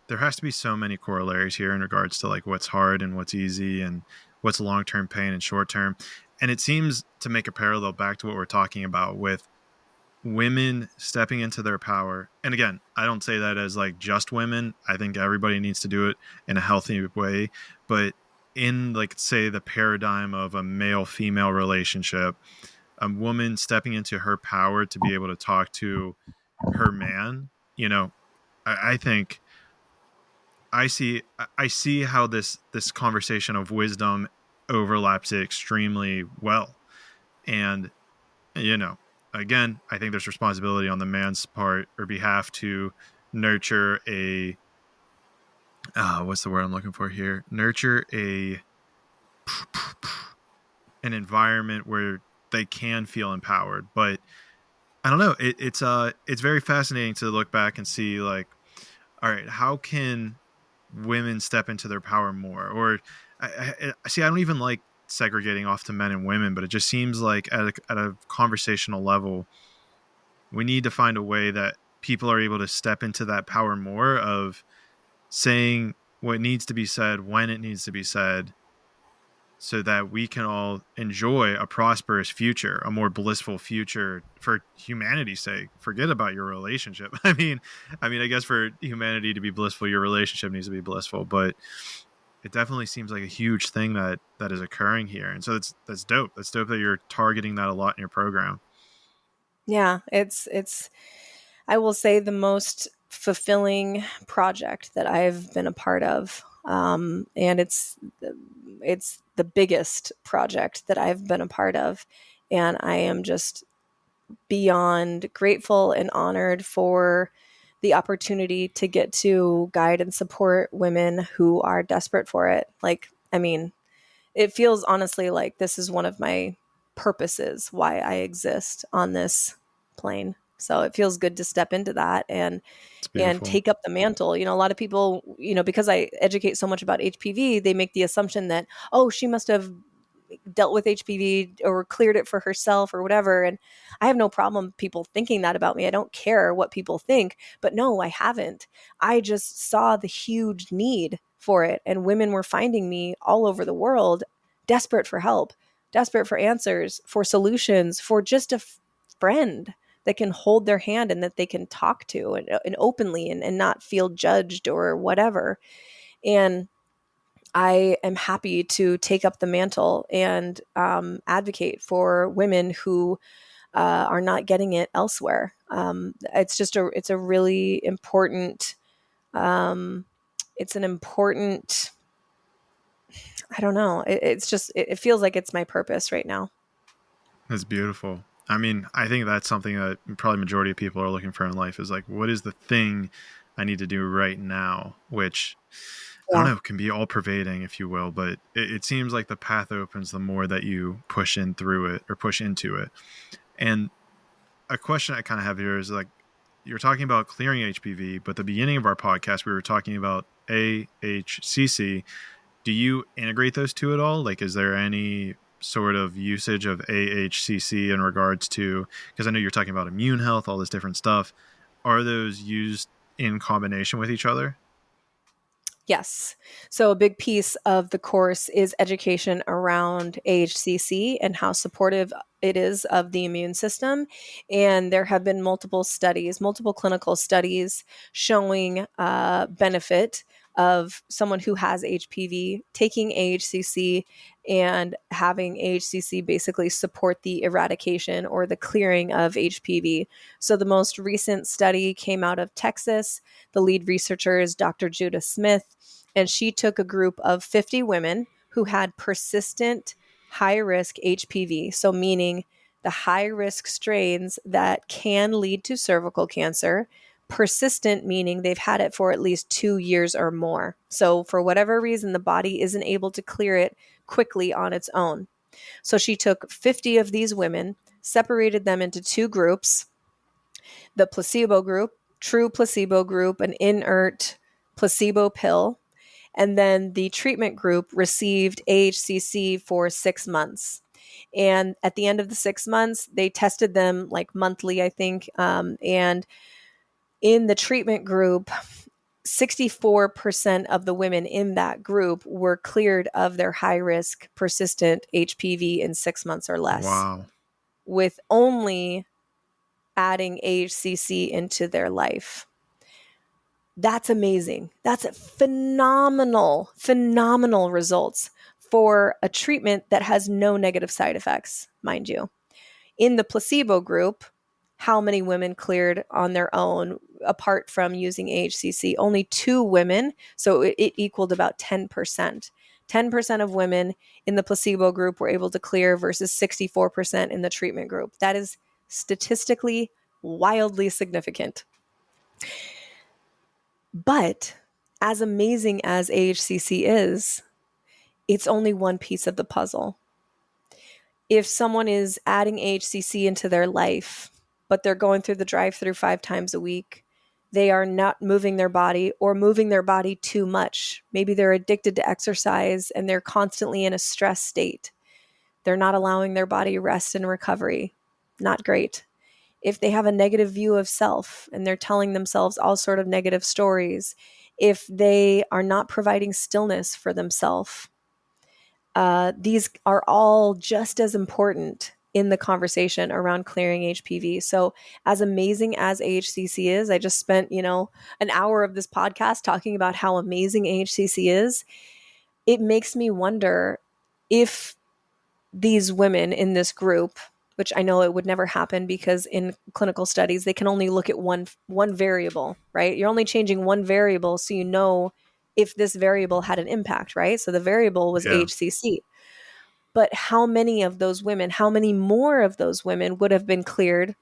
there has to be so many corollaries here in regards to like what's hard and what's easy and what's long-term pain and short-term. And it seems to make a parallel back to what we're talking about with women stepping into their power. And again, I don't say that as like just women. I think everybody needs to do it in a healthy way. But in, like, say, the paradigm of a male female relationship, a woman stepping into her power to be able to talk to her man, I think I see how this conversation of wisdom overlaps it extremely well. And you know, again, I think there's responsibility on the man's part or behalf to nurture a what's the word I'm looking for here? Nurture an environment where they can feel empowered. But I don't know. It's very fascinating to look back and see, like, all right, how can women step into their power more? Or see, I don't even like segregating off to men and women, but it just seems like at a conversational level, we need to find a way that people are able to step into that power more of saying what needs to be said when it needs to be said, so that we can all enjoy a prosperous future, a more blissful future for humanity's sake. Forget about your relationship. I guess for humanity to be blissful, your relationship needs to be blissful, but it definitely seems like a huge thing that is occurring here. And so that's dope. That's dope that you're targeting that a lot in your program. Yeah, it's I will say the most fulfilling project that I've been a part of. And it's the biggest project that I've been a part of. And I am just beyond grateful and honored for the opportunity to get to guide and support women who are desperate for it. Like, I mean, it feels honestly like this is one of my purposes why I exist on this plane. So it feels good to step into that It's and beautiful. take up the mantle. You know, a lot of people, you know, because I educate so much about HPV, they make the assumption that, oh, she must have dealt with HPV or cleared it for herself or whatever. And I have no problem people thinking that about me. I don't care what people think, but no, I haven't. I just saw the huge need for it. And women were finding me all over the world, desperate for help, desperate for answers, for solutions, for just a friend that can hold their hand and that they can talk to and openly and not feel judged or whatever. And I am happy to take up the mantle and advocate for women who are not getting it elsewhere. It's a really important, um, it's an important, I don't know. It's just, it feels like it's my purpose right now. That's beautiful. I think that's something that probably majority of people are looking for in life, is like, what is the thing I need to do right now? Which, I don't Yeah. know, can be all pervading, if you will, but it seems like the path opens the more that you push in through it or push into it. And a question I kind of have here is like, you're talking about clearing HPV, but at the beginning of our podcast, we were talking about AHCC. Do you integrate those two at all? Like, is there any sort of usage of AHCC in regards to, because I know you're talking about immune health, all this different stuff. Are those used in combination with each other? Yes. So a big piece of the course is education around AHCC and how supportive it is of the immune system. And there have been multiple studies, multiple clinical studies showing benefit of someone who has HPV taking AHCC and having AHCC basically support the eradication or the clearing of HPV. So the most recent study came out of Texas. The lead researcher is Dr. Judah Smith, and she took a group of 50 women who had persistent high risk HPV. So, meaning the high risk strains that can lead to cervical cancer. Persistent, meaning they've had it for at least 2 years or more. So, for whatever reason, the body isn't able to clear it quickly on its own. So, she took 50 of these women, separated them into two groups: the placebo group, true placebo group, an inert placebo pill, and then the treatment group received AHCC for 6 months. And at the end of the 6 months, they tested them like monthly, I think. And in the treatment group, 64% of the women in that group were cleared of their high risk persistent HPV in 6 months or less, Wow. with only adding AHCC into their life. That's amazing. That's phenomenal, phenomenal results for a treatment that has no negative side effects, mind you. In the placebo group, how many women cleared on their own apart from using AHCC? Only 2 women, so it equaled about 10%. 10% of women in the placebo group were able to clear versus 64% in the treatment group. That is statistically wildly significant. But as amazing as AHCC is, it's only one piece of the puzzle. If someone is adding AHCC into their life, but they're going through the drive-through 5 times a week, they are not moving their body or moving their body too much. Maybe they're addicted to exercise and they're constantly in a stress state. They're not allowing their body rest and recovery. Not great. If they have a negative view of self and they're telling themselves all sort of negative stories, if they are not providing stillness for themselves, these are all just as important in the conversation around clearing HPV. So, as amazing as AHCC is, I just spent, an hour of this podcast talking about how amazing AHCC is. It makes me wonder if these women in this group, which I know it would never happen because in clinical studies they can only look at one variable, right? You're only changing one variable so you know if this variable had an impact, right? So the variable was Yeah. AHCC. But how many of those women, how many more of those women would have been cleared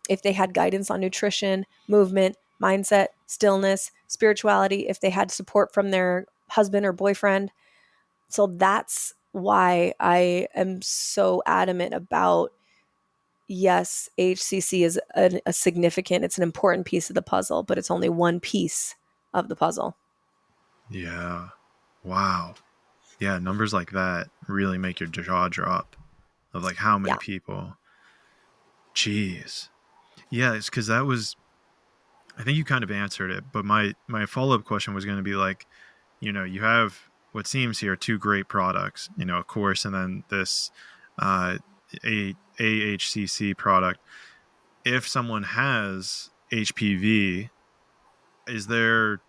if they had guidance on nutrition, movement, mindset, stillness, spirituality, if they had support from their husband or boyfriend? So that's why I am so adamant about, yes, HCC is a significant, it's an important piece of the puzzle, but it's only one piece of the puzzle. Yeah. Wow. Yeah, numbers like that really make your jaw drop of like how many Yeah. people. Jeez. Yeah, it's because that was, I think you kind of answered it, but my follow-up question was going to be like, you have what seems here two great products, a course and then this uh, AHCC product. If someone has HPV, is there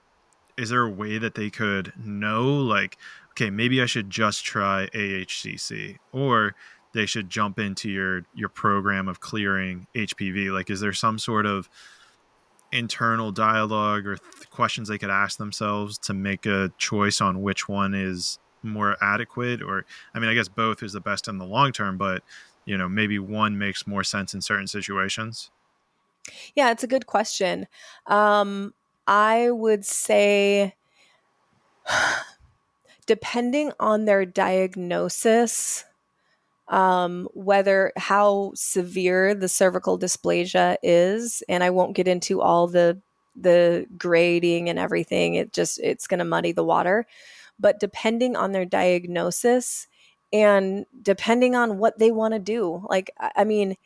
a way that they could know, like, okay, maybe I should just try AHCC, or they should jump into your program of clearing HPV? Like, is there some sort of internal dialogue or questions they could ask themselves to make a choice on which one is more adequate? Or, I mean, I guess both is the best in the long term, but maybe one makes more sense in certain situations. Yeah, it's a good question. I would say, depending on their diagnosis, whether how severe the cervical dysplasia is, and I won't get into all the grading and everything. It's going to muddy the water. But depending on their diagnosis and depending on what they want to do, like, I mean,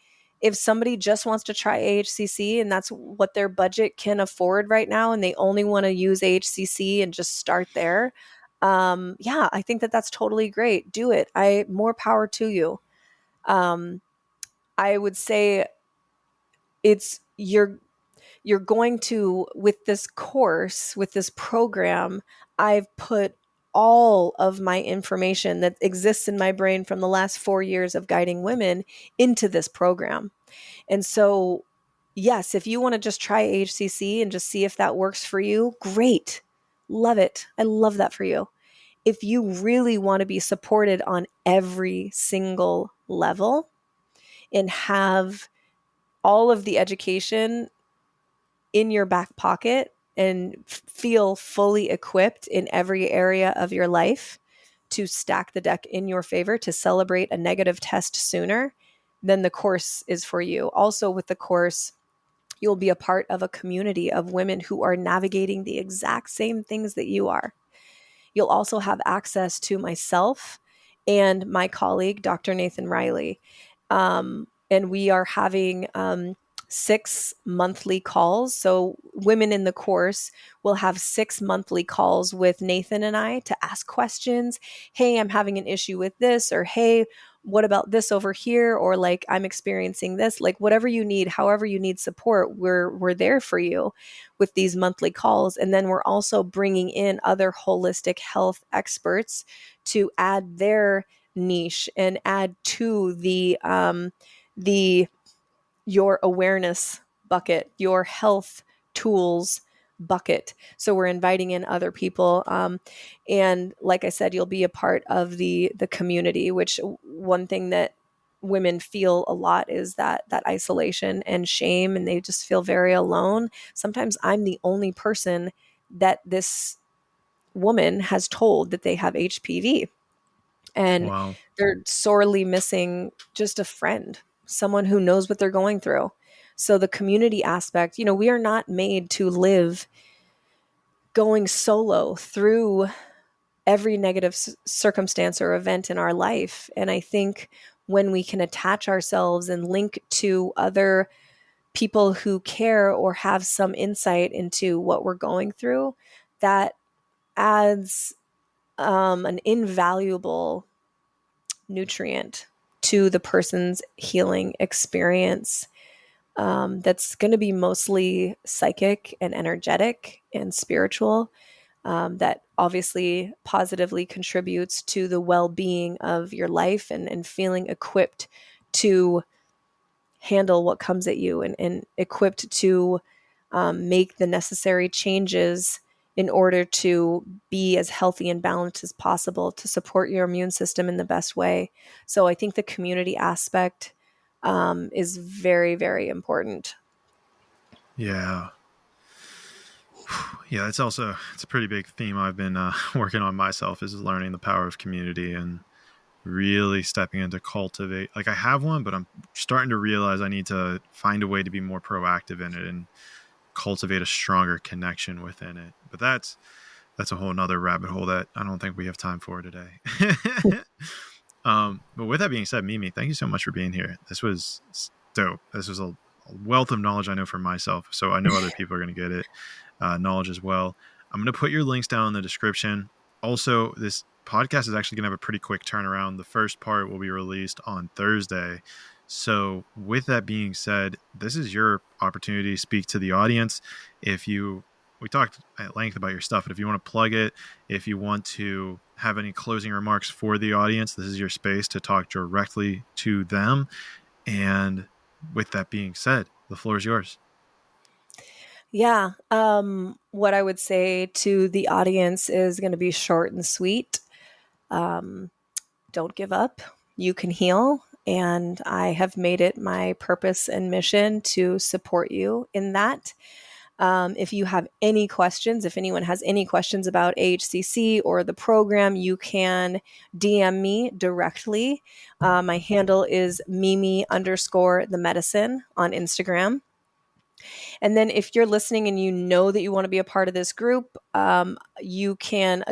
if somebody just wants to try AHCC and that's what their budget can afford right now, and they only want to use AHCC and just start there, yeah, I think that that's totally great. Do it. More power to you. Um, I would say it's you're going to, with this course, with this program, I've put all of my information that exists in my brain from the last 4 years of guiding women into this program. And so, yes, if you want to just try HCC and just see if that works for you, great. Love it. I love that for you. If you really want to be supported on every single level and have all of the education in your back pocket and feel fully equipped in every area of your life to stack the deck in your favor to celebrate a negative test sooner, then the course is for you. Also, with the course, you'll be a part of a community of women who are navigating the exact same things that you are. You'll also have access to myself and my colleague, Dr. Nathan Riley. And we are having 6 monthly calls. So women in the course will have 6 monthly calls with Nathan and I to ask questions. Hey, I'm having an issue with this, or hey, what about this over here? Or like, I'm experiencing this. Like, whatever you need, however you need support, we're there for you with these monthly calls. And then we're also bringing in other holistic health experts to add their niche and add to the your awareness bucket, your health tools bucket. So we're inviting in other people, and like I said, you'll be a part of the community. Which, one thing that women feel a lot is that isolation and shame, and they just feel very alone. Sometimes I'm the only person that this woman has told that they have HPV, and Wow. they're sorely missing just a friend, someone who knows what they're going through. So the community aspect, we are not made to live going solo through every negative circumstance or event in our life. And I think when we can attach ourselves and link to other people who care or have some insight into what we're going through, that adds an invaluable nutrient to the person's healing experience, that's going to be mostly psychic and energetic and spiritual, that obviously positively contributes to the well-being of your life, and feeling equipped to handle what comes at you, and equipped to make the necessary changes in order to be as healthy and balanced as possible to support your immune system in the best way. So I think the community aspect is very, very important. Yeah. Yeah, it's a pretty big theme I've been working on myself, is learning the power of community and really stepping into cultivate. Like, I have one, but I'm starting to realize I need to find a way to be more proactive in it and cultivate a stronger connection within it. But that's a whole nother rabbit hole that I don't think we have time for today. But with that being said, Mimi, thank you so much for being here. This was dope. This was a wealth of knowledge I know for myself, so I know other people are going to get it, knowledge as well. I'm going to put your links down in the description. Also, this podcast is actually going to have a pretty quick turnaround. The first part will be released on Thursday. So with that being said, this is your opportunity to speak to the audience. We talked at length about your stuff, but if you want to plug it, if you want to have any closing remarks for the audience, this is your space to talk directly to them. And with that being said, the floor is yours. Yeah. What I would say to the audience is going to be short and sweet. Don't give up. You can heal. And I have made it my purpose and mission to support you in that. If you have any questions, if anyone has any questions about AHCC or the program, you can DM me directly. My handle is Mimi_the medicine on Instagram. And then if you're listening and you know that you want to be a part of this group, you can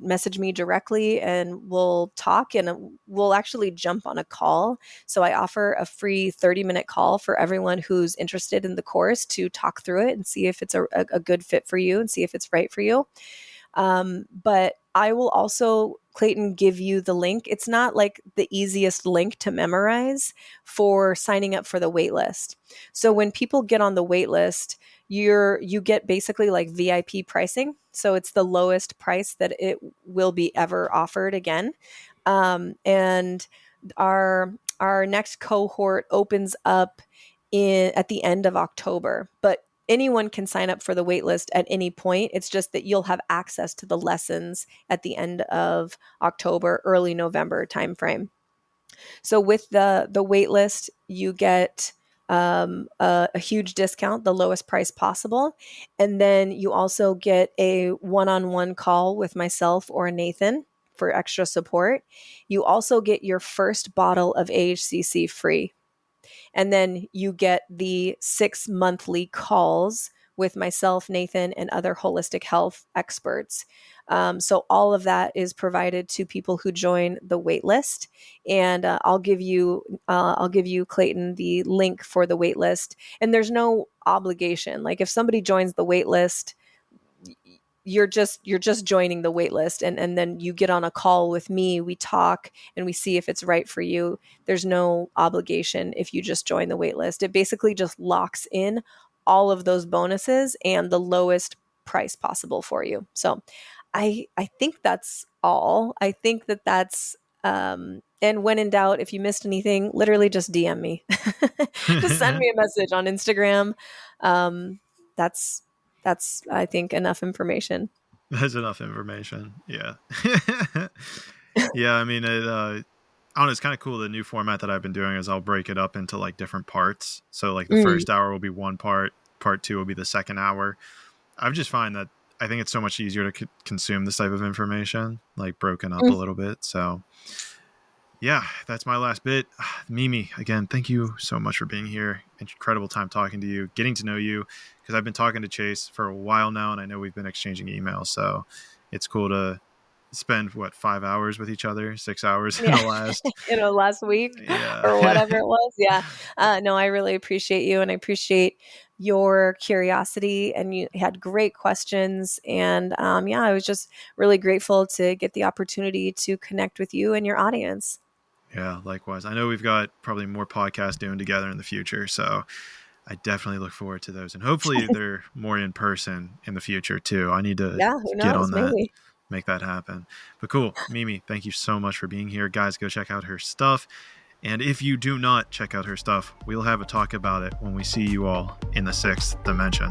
message me directly and we'll talk, and we'll actually jump on a call. So I offer a free 30-minute call for everyone who's interested in the course to talk through it and see if it's a good fit for you and see if it's right for you. But I will also, Clayton, give you the link. It's not like the easiest link to memorize for signing up for the wait list. So when people get on the wait list, you get basically like VIP pricing. So it's the lowest price that it will be ever offered again. And our next cohort opens up at the end of October, but anyone can sign up for the waitlist at any point. It's just that you'll have access to the lessons at the end of October, early November timeframe. So with the waitlist, you get a huge discount, the lowest price possible. And then you also get a one-on-one call with myself or Nathan for extra support. You also get your first bottle of AHCC free. And then you get the 6 monthly calls with myself, Nathan, and other holistic health experts. So all of that is provided to people who join the wait list. And I'll give you, Clayton, the link for the wait list. And there's no obligation. Like if somebody joins the wait list, you're just joining the wait list, and then you get on a call with me, we talk and we see if it's right for you. There's no obligation if you just join the wait list. It basically just locks in all of those bonuses and the lowest price possible for you. So I think that's all. I think that's and when in doubt, if you missed anything, literally just DM me. Just send me a message on Instagram. That's I think enough information. That's enough information. Yeah. Yeah, I mean, I don't know, it's kind of cool. The new format that I've been doing is I'll break it up into like different parts. So like the first hour will be one part two will be the second hour. I've just find that I think it's so much easier to consume this type of information, like broken up a little bit. So yeah, that's my last bit. Mimi, again, thank you so much for being here. Incredible time talking to you, getting to know you, because I've been talking to Chase for a while now, and I know we've been exchanging emails. So it's cool to spend 5 hours with each other, 6 hours in Yeah, the last. last week Yeah. or whatever it was. Yeah. No, I really appreciate you, and I appreciate your curiosity, and you had great questions. And yeah, I was just really grateful to get the opportunity to connect with you and your audience. Yeah, likewise. I know we've got probably more podcasts doing together in the future, so I definitely look forward to those. And hopefully they're more in person in the future too. I need to Yeah, who get knows? on that, Maybe. make that happen. But cool. Mimi, thank you so much for being here. Guys, go check out her stuff. And if you do not check out her stuff, we'll have a talk about it when we see you all in the sixth dimension.